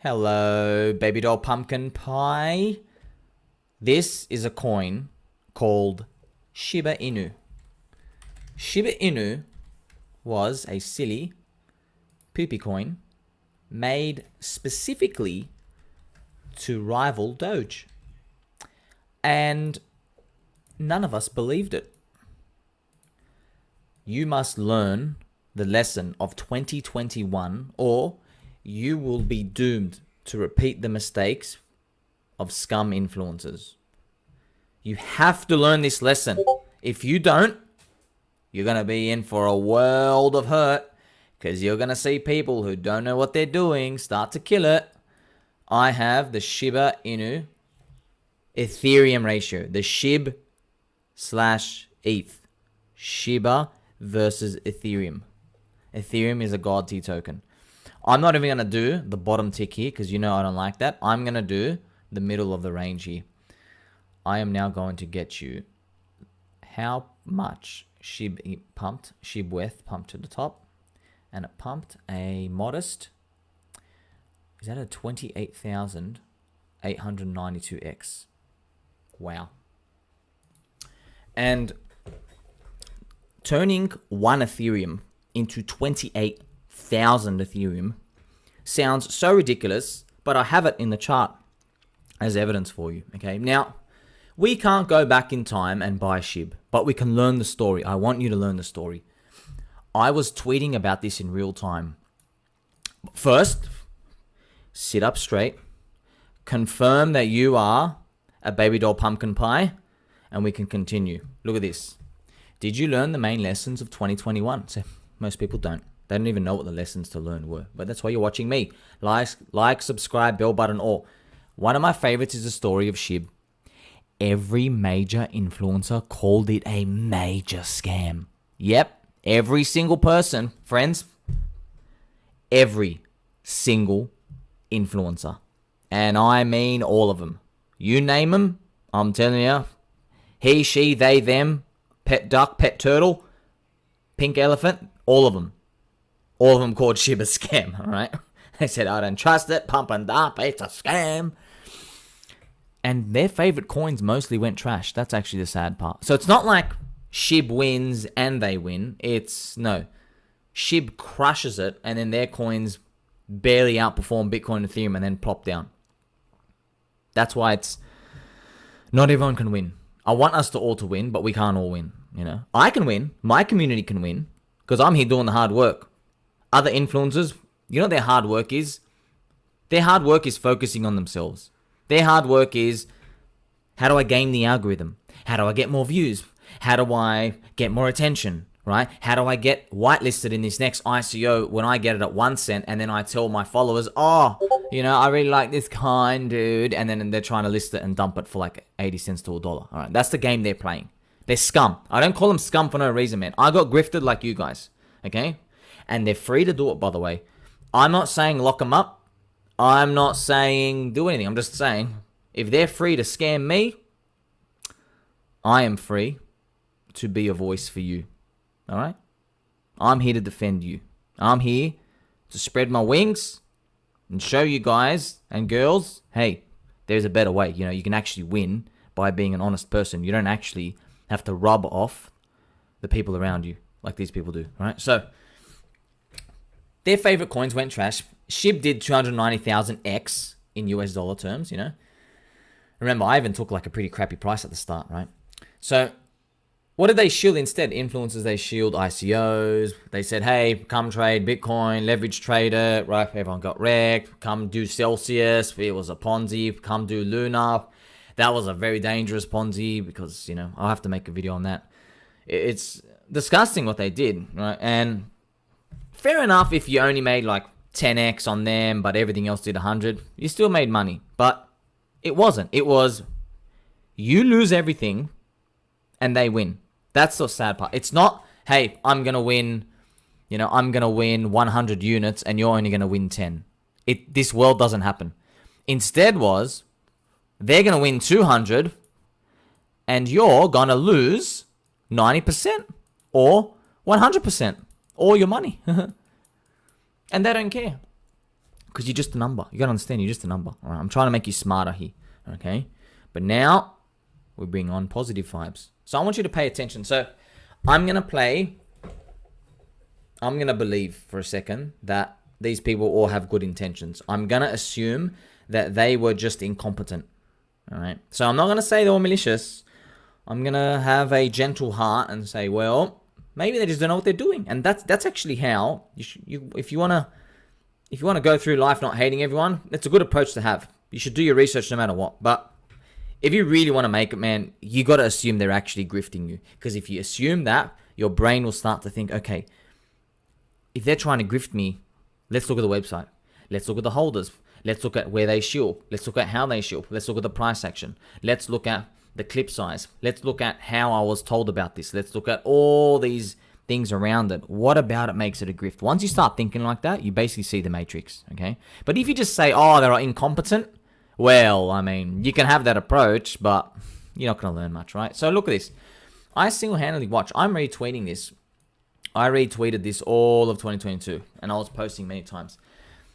Hello, baby doll pumpkin pie. This is a coin called Shiba Inu. Shiba Inu was a silly poopy coin made specifically to rival Doge. And none of us believed it. You must learn the lesson of 2021 or you will be doomed to repeat the mistakes of scum influencers. You have to learn this lesson. If you don't, you're going to be in for a world of hurt because you're going to see people who don't know what they're doing start to kill it. I have the Shiba Inu Ethereum ratio, the SHIB / ETH. Shiba versus Ethereum. Ethereum is a God tier token. I'm not even going to do the bottom tick here because you know I don't like that. I'm going to do the middle of the range here. I am now going to get you how much SHIB pumped, SHIB worth pumped to the top. And it pumped a modest, is that a 28,892x? Wow. And turning one Ethereum into 28,000 Ethereum sounds so ridiculous, but I have it in the chart as evidence for you. Okay, now we can't go back in time and buy SHIB, but we can learn the story. I want you to learn the story. I was tweeting about this in real time. First, sit up straight, confirm that you are a baby doll pumpkin pie, and we can continue. Look at this. Did you learn the main lessons of 2021? So most people don't. They don't even know what the lessons to learn were. But that's why you're watching me. Like, subscribe, bell button, all. One of my favorites is the story of SHIB. Every major influencer called it a major scam. Yep, every single person, friends. Every single influencer. And I mean all of them. You name them, I'm telling you. He, she, they, them, pet duck, pet turtle, pink elephant, all of them. All of them called SHIB a scam, all right? They said, I don't trust it, pump and dump, it's a scam. And their favorite coins mostly went trash. That's actually the sad part. So it's not like SHIB wins and they win. It's, no. SHIB crushes it and then their coins barely outperform Bitcoin and Ethereum and then plop down. That's why it's, not everyone can win. I want us to all to win, but we can't all win, you know? I can win. My community can win because I'm here doing the hard work. Other influencers, you know what their hard work is? Their hard work is focusing on themselves. Their hard work is, how do I game the algorithm? How do I get more views? How do I get more attention, right? How do I get whitelisted in this next ICO when I get it at 1 cent and then I tell my followers, oh, you know, I really like this kind, dude. And then they're trying to list it and dump it for like 80 cents to $1. All right, that's the game they're playing. They're scum. I don't call them scum for no reason, man. I got grifted like you guys, okay? And they're free to do it, by the way. I'm not saying lock them up. I'm not saying do anything. I'm just saying if they're free to scam me, I am free to be a voice for you. All right? I'm here to defend you. I'm here to spread my wings and show you guys and girls, hey, there's a better way. You know, you can actually win by being an honest person. You don't actually have to rub off the people around you like these people do. All right? So their favorite coins went trash. SHIB did 290,000x in US dollar terms, you know. Remember, I even took like a pretty crappy price at the start, right? So what did they shield instead? Influencers, they shield ICOs. They said, hey, come trade Bitcoin, leverage trader, right? Everyone got wrecked. Come do Celsius. It was a Ponzi. Come do Luna. That was a very dangerous Ponzi because, you know, I'll have to make a video on that. It's disgusting what they did, right? And fair enough if you only made like 10x on them, but everything else did 100. You still made money, but it wasn't. It was you lose everything and they win. That's the sad part. It's not, hey, I'm going to win, you know, I'm going to win 100 units and you're only going to win 10. This world doesn't happen. Instead was, they're going to win 200 and you're going to lose 90% or 100%. All your money. And they don't care. Because you're just a number. You got to understand, you're just a number. All right? I'm trying to make you smarter here. Okay? But now, we bring on positive vibes. So I want you to pay attention. So I'm going to believe for a second that these people all have good intentions. I'm going to assume that they were just incompetent. All right? So I'm not going to say they were malicious. I'm going to have a gentle heart and say, well, maybe they just don't know what they're doing. And that's actually how, if you want to go through life not hating everyone, it's a good approach to have. You should do your research no matter what. But if you really want to make it, man, you got to assume they're actually grifting you. Because if you assume that, your brain will start to think, okay, if they're trying to grift me, let's look at the website. Let's look at the holders. Let's look at where they shield. Let's look at how they shield. Let's look at the price action. Let's look at the clip size. Let's look at how I was told about this. Let's look at all these things around it. What about it makes it a grift? Once you start thinking like that, you basically see the matrix, okay? But if you just say, oh, they're incompetent, well, I mean, you can have that approach, but you're not going to learn much, right? So look at this. I single-handedly watch. I'm retweeting this. I retweeted this all of 2022, and I was posting many times.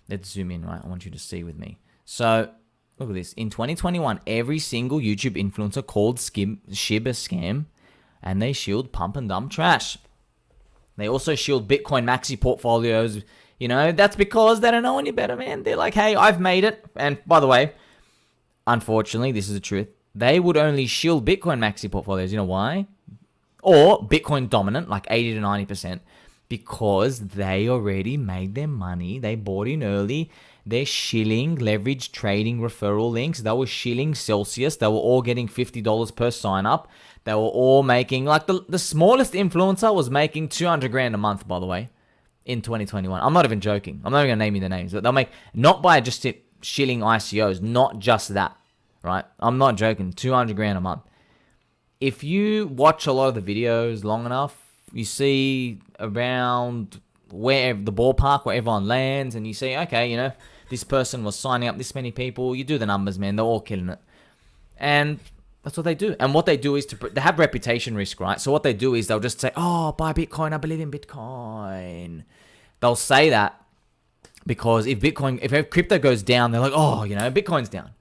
Let's zoom in, right? I want you to see with me. So look at this. In 2021, every single YouTube influencer called SHIB a scam, and they shield pump and dump trash. They also shield Bitcoin maxi portfolios. You know, that's because they don't know any better, man. They're like, hey, I've made it. And by the way, unfortunately, this is the truth. They would only shield Bitcoin maxi portfolios. You know why? Or Bitcoin dominant, like 80 to 90%. Because they already made their money. They bought in early. They're shilling leverage trading referral links. They were shilling Celsius. They were all getting $50 per sign up. They were all making, like the smallest influencer was making 200 grand a month, by the way, in 2021. I'm not even joking. I'm not even going to name you the names. But they'll make, not by just shilling ICOs, not just that, right? I'm not joking. 200 grand a month. If you watch a lot of the videos long enough, you see around where the ballpark where everyone lands, and you see, okay, you know, this person was signing up this many people. You do the numbers, man. They're all killing it. And that's what they do. And what they do is they have reputation risk, right? So what they do is they'll just say, oh, buy Bitcoin. I believe in Bitcoin. They'll say that because if crypto goes down, they're like, oh, you know, Bitcoin's down.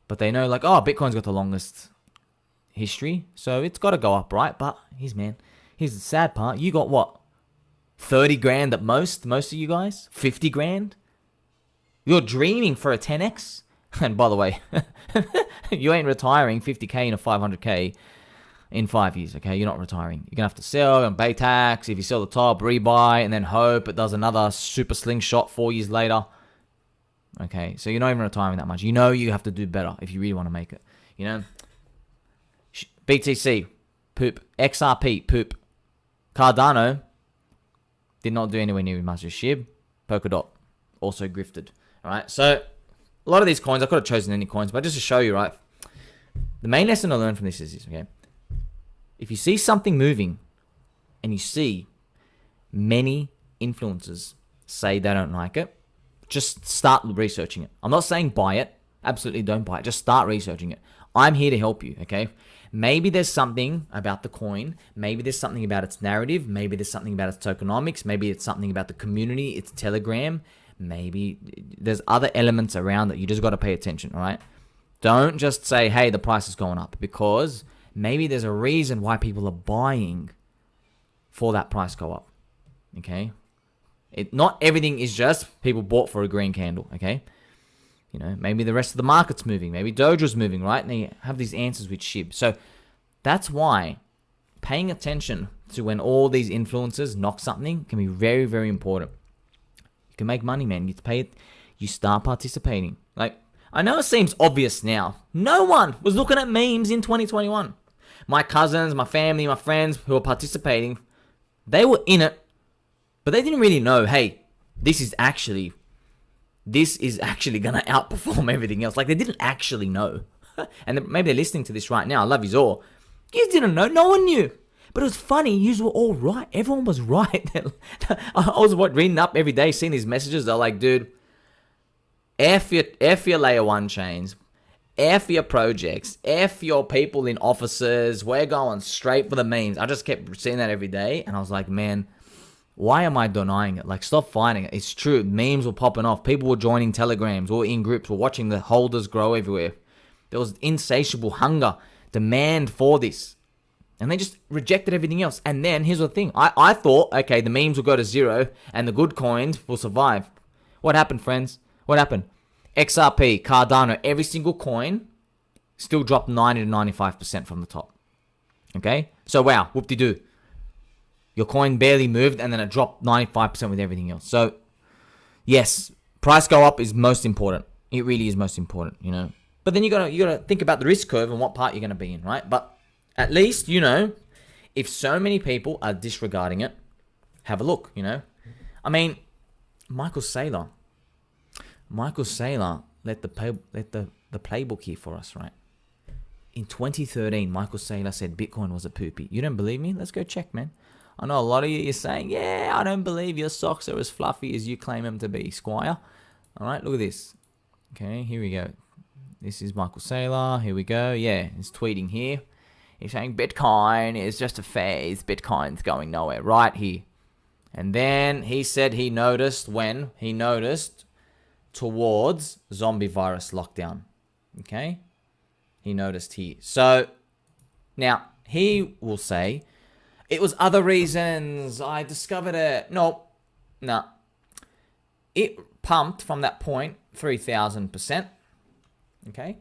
But they know, like, oh, Bitcoin's got the longest history, so it's got to go up, right? But here's the sad part. You got what? 30 grand at most of you guys? 50 grand? You're dreaming for a 10x? And by the way, you ain't retiring 50k in a 500k in 5 years, okay? You're not retiring. You're going to have to sell and pay tax. If you sell the top, rebuy, and then hope it does another super slingshot 4 years later. Okay, so you're not even retiring that much. You know you have to do better if you really want to make it. You know? BTC, poop. XRP, poop. Cardano did not do anywhere near as much as SHIB. Polkadot also grifted. All right, so a lot of these coins, I could have chosen any coins, but just to show you, right? The main lesson I learned from this is this, okay? If you see something moving and you see many influencers say they don't like it, just start researching it. I'm not saying buy it. Absolutely don't buy it. Just start researching it. I'm here to help you, okay? Maybe there's something about the coin. Maybe there's something about its narrative. Maybe there's something about its tokenomics. Maybe it's something about the community, its Telegram. Maybe there's other elements around that you just got to pay attention, all right? Don't just say, hey, the price is going up, because maybe there's a reason why people are buying for that price go up, okay? Not everything is just people bought for a green candle, okay? You know, maybe the rest of the market's moving. Maybe Doja's moving, right? And you have these answers with SHIB. So that's why paying attention to when all these influencers knock something can be very, very important. You can make money, man. You pay it. You start participating. Like, I know it seems obvious now. No one was looking at memes in 2021. My cousins, my family, my friends who were participating, they were in it, but they didn't really know, hey, this is actually going to outperform everything else. Like, they didn't actually know. And maybe they're listening to this right now. I love you all. You didn't know. No one knew. But it was funny. You were all right. Everyone was right. I was reading up every day, seeing these messages. They're like, dude, F your layer 1 chains. F your projects. F your people in offices. We're going straight for the memes. I just kept seeing that every day. And I was like, man, Why am I denying it? Like, stop fighting it. It's true. Memes were popping off. People were joining telegrams or in groups. We're watching the holders grow everywhere. There was insatiable hunger, demand for this. And they just rejected everything else. And then, here's the thing. I thought, okay, the memes will go to zero and the good coins will survive. What happened, friends? What happened? XRP, Cardano, every single coin still dropped 90 to 95% from the top. Okay? So, wow, whoop-de-doo. Your coin barely moved, and then it dropped 95% with everything else. So, yes, price go up is most important. It really is most important, you know. But then you gotta think about the risk curve and what part you're gonna be in, right? But at least, you know, if so many people are disregarding it, have a look, you know. I mean, Michael Saylor let the playbook here for us, right? In 2013, Michael Saylor said Bitcoin was a poopy. You don't believe me? Let's go check, man. I know a lot of you are saying, yeah, I don't believe your socks are as fluffy as you claim them to be, Squire. All right, look at this. Okay, here we go. This is Michael Saylor. Here we go. Yeah, he's tweeting here. He's saying Bitcoin is just a phase. Bitcoin's going nowhere. Right here. And then he said he noticed towards zombie virus lockdown. Okay? He noticed here. So, now, he will say, it was other reasons. I discovered it. Nope. No. It pumped from that point 3,000%. Okay.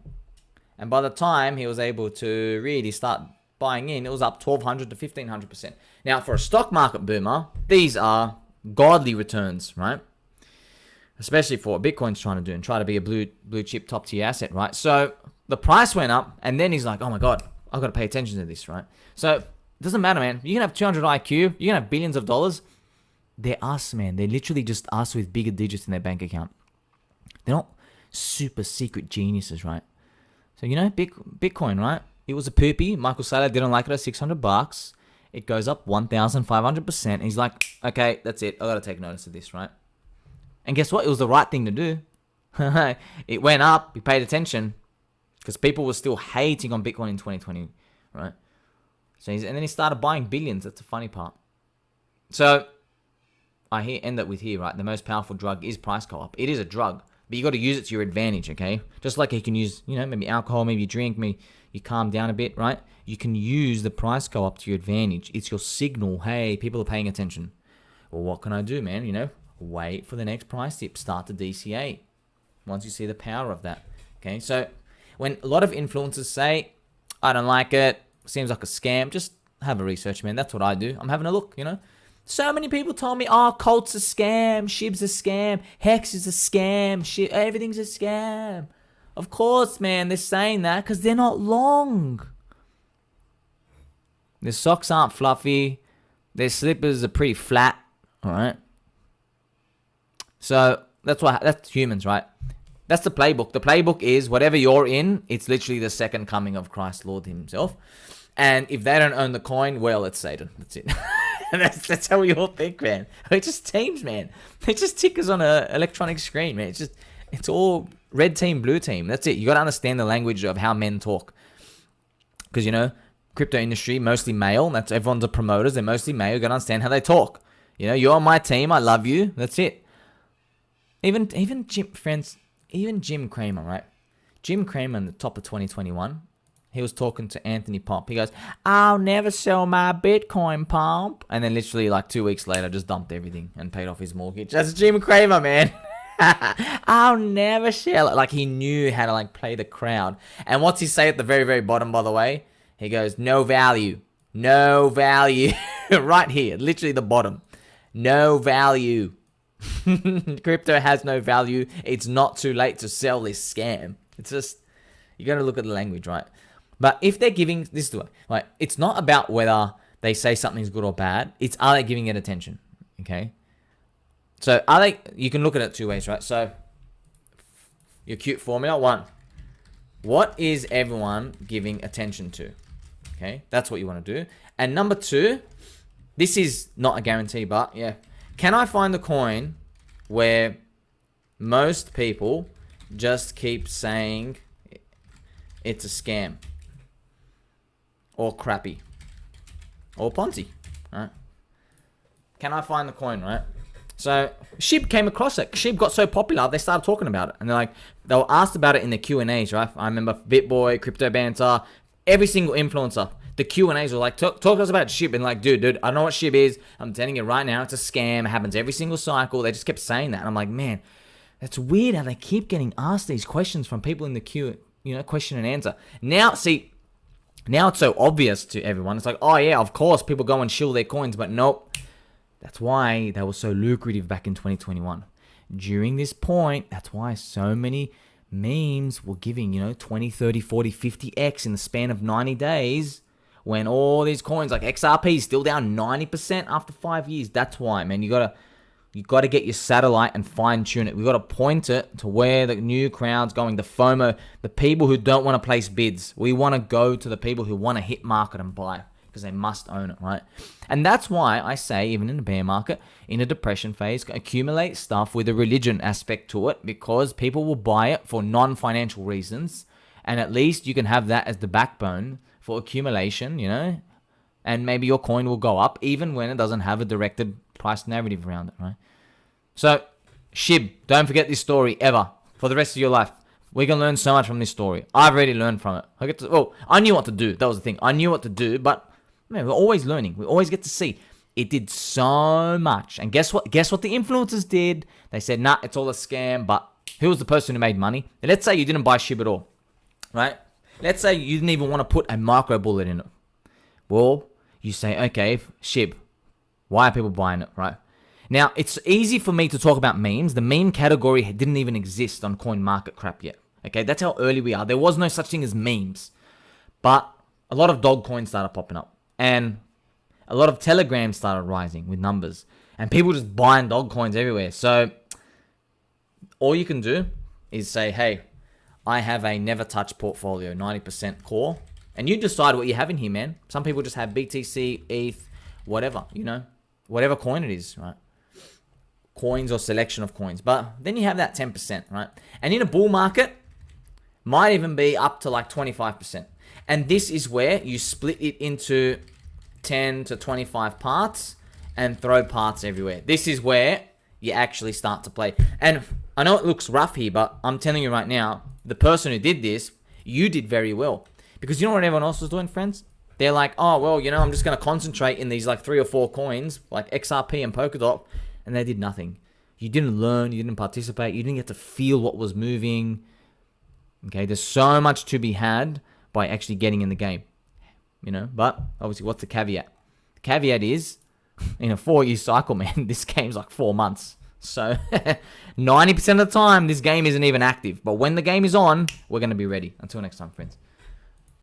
And by the time he was able to really start buying in, it was up 1,200 to 1,500%. Now, for a stock market boomer, these are godly returns, right? Especially for what Bitcoin's trying to do and try to be a blue chip top tier asset, right? So the price went up, and then he's like, oh my God, I've got to pay attention to this, right? So it doesn't matter, man. You can have 200 IQ. You can have billions of dollars. They're us, man. They're literally just us with bigger digits in their bank account. They're not super secret geniuses, right? So, you know, Bitcoin, right? It was a poopy. Michael Saylor didn't like it at $600. It goes up 1,500%. He's like, okay, that's it. I got to take notice of this, right? And guess what? It was the right thing to do. It went up. We paid attention because people were still hating on Bitcoin in 2020, right? So and then he started buying billions. That's the funny part. So I end up with here, right? The most powerful drug is price co-op. It is a drug, but you got to use it to your advantage, okay? Just like you can use, you know, maybe alcohol, maybe you drink, maybe you calm down a bit, right? You can use the price co-op to your advantage. It's your signal. Hey, people are paying attention. Well, what can I do, man? You know, wait for the next price dip. Start the DCA once you see the power of that, okay? So when a lot of influencers say, I don't like it, seems like a scam, just have a research, man. That's what I do. I'm having a look, you know. So many people told me, oh, Colt's a scam, SHIB's a scam, Hex is a scam, everything's a scam. Of course, man, they're saying that because they're not long. Their socks aren't fluffy. Their slippers are pretty flat, all right? So that's humans, right? That's the playbook. The playbook is whatever you're in, it's literally the second coming of Christ Lord himself. And if they don't own the coin, well, it's Satan. That's it. that's how we all think, man. We're just teams, man. They're just tickers on an electronic screen, man. It's all red team, blue team. That's it. You got to understand the language of how men talk. Because, you know, crypto industry, mostly male. That's everyone's the promoters. They're mostly male. You got to understand how they talk. You know, you're on my team. I love you. That's it. Even Jim Cramer, right? Jim Cramer in the top of 2021, he was talking to Anthony Pomp. He goes, I'll never sell my Bitcoin, Pomp. And then literally like 2 weeks later, just dumped everything and paid off his mortgage. That's Jim Cramer, man. I'll never sell it. Like he knew how to like play the crowd. And what's he say at the very, very bottom, by the way? He goes, no value. No value. Right here, literally the bottom. No value. Crypto has no value. It's not too late to sell this scam. It's just, you got to look at the language, right? But if they're giving this to it, like, it's not about whether they say something's good or bad. It's, are they giving it attention? Okay. So you can look at it two ways, right? So your cute formula, one, what is everyone giving attention to? Okay. That's what you want to do. And number two, this is not a guarantee, but yeah. Can I find the coin where most people just keep saying it's a scam or crappy or Ponzi? Right? can I find the coin, right? So SHIB came across it. SHIB got so popular, they started talking about it. And they were asked about it in the Q&As, right? I remember BitBoy, Crypto Banter, every single influencer. The Q&As were like, talk to us about SHIB. And like, dude, I know what SHIB is. I'm telling you right now, it's a scam. It happens every single cycle. They just kept saying that. And I'm like, man, that's weird how they keep getting asked these questions from people in the queue, question and answer. Now it's so obvious to everyone. It's like, oh yeah, of course, people go and shill their coins. But nope. That's why they were so lucrative back in 2021. During this point, that's why so many memes were giving, 20, 30, 40, 50x in the span of 90 days when all these coins like XRP is still down 90% after 5 years. That's why, man. You gotta get your satellite and fine tune it. We gotta point it to where the new crowd's going, the FOMO, the people who don't want to place bids. We want to go to the people who want to hit market and buy, because they must own it, right? And that's why I say, even in a bear market, in a depression phase, accumulate stuff with a religion aspect to it, because people will buy it for non-financial reasons, and at least you can have that as the backbone for accumulation, and maybe your coin will go up even when it doesn't have a directed price narrative around it, right? So, SHIB, don't forget this story ever for the rest of your life. We can learn so much from this story. I've already learned from it. I knew what to do. That was the thing. I knew what to do, but man, we're always learning. We always get to see. It did so much. And guess what? Guess what the influencers did? They said, nah, it's all a scam. But who was the person who made money? And let's say you didn't buy SHIB at all, right? Let's say you didn't even want to put a micro bullet in it. Well, you say, okay, SHIB, why are people buying it, right? Now, it's easy for me to talk about memes. The meme category didn't even exist on CoinMarketCap yet. Okay, that's how early we are. There was no such thing as memes. But a lot of dog coins started popping up. And a lot of Telegrams started rising with numbers. And people just buying dog coins everywhere. So all you can do is say, hey, I have a never touch portfolio, 90% core. And you decide what you have in here, man. Some people just have BTC, ETH, whatever, whatever coin it is, right? Coins or selection of coins. But then you have that 10%, right? And in a bull market, might even be up to like 25%. And this is where you split it into 10 to 25 parts and throw parts everywhere. This is where you actually start to play. And I know it looks rough here, but I'm telling you right now, the person who did this, you did very well. Because you know what everyone else was doing, friends? They're like, oh, well, I'm just going to concentrate in these like 3 or 4 coins, like XRP and Polkadot, and they did nothing. You didn't learn, you didn't participate, you didn't get to feel what was moving. Okay, there's so much to be had by actually getting in the game, but obviously what's the caveat? The caveat is, in a 4-year cycle, man, this game's like 4 months. So 90% of the time, this game isn't even active. But when the game is on, we're going to be ready. Until next time, friends.